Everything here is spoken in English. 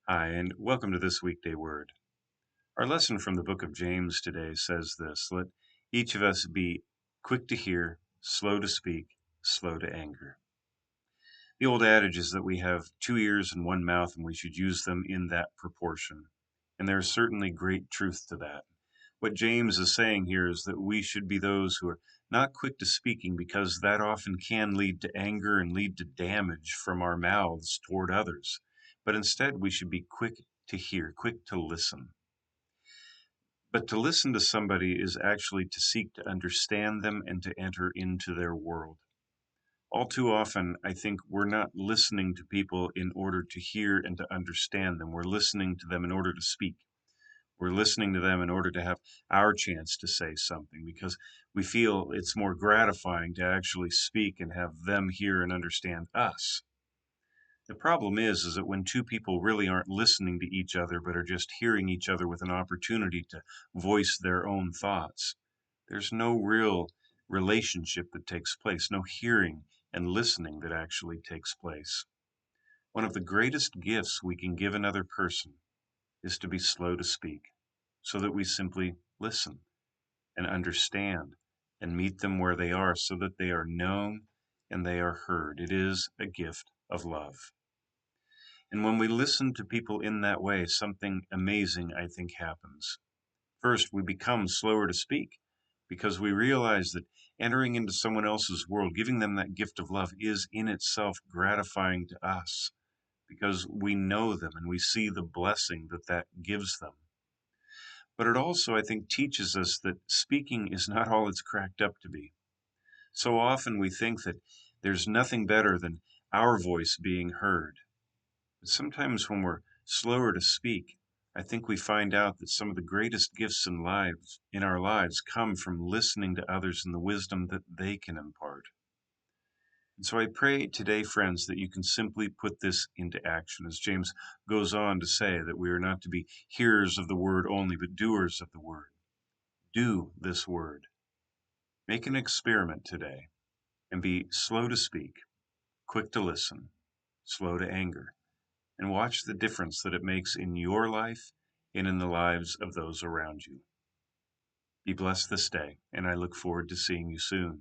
Hi, and welcome to this Weekday Word. Our lesson from the book of James today says this: let each of us be quick to hear, slow to speak, slow to anger. The old adage is that we have two ears and one mouth, and we should use them in that proportion. And there is certainly great truth to that. What James is saying here is that we should be those who are not quick to speaking, because that often can lead to anger and lead to damage from our mouths toward others. But instead, we should be quick to hear, quick to listen. But to listen to somebody is actually to seek to understand them and to enter into their world. All too often, I think we're not listening to people in order to hear and to understand them. We're listening to them in order to speak. We're listening to them in order to have our chance to say something, because we feel it's more gratifying to actually speak and have them hear and understand us. The problem is that when two people really aren't listening to each other, but are just hearing each other with an opportunity to voice their own thoughts, there's no real relationship that takes place, no hearing and listening that actually takes place. One of the greatest gifts we can give another person is to be slow to speak, so that we simply listen and understand and meet them where they are, so that they are known and they are heard. It is a gift of love. And when we listen to people in that way, something amazing, I think, happens. First, we become slower to speak, because we realize that entering into someone else's world, giving them that gift of love, is in itself gratifying to us, because we know them and we see the blessing that that gives them. But it also, I think, teaches us that speaking is not all it's cracked up to be. So often we think that there's nothing better than our voice being heard. But sometimes when we're slower to speak, I think we find out that some of the greatest gifts in our lives come from listening to others and the wisdom that they can impart. And so I pray today, friends, that you can simply put this into action, as James goes on to say that we are not to be hearers of the word only, but doers of the word. Do this word. Make an experiment today and be slow to speak, quick to listen, slow to anger, and watch the difference that it makes in your life and in the lives of those around you. Be blessed this day, and I look forward to seeing you soon.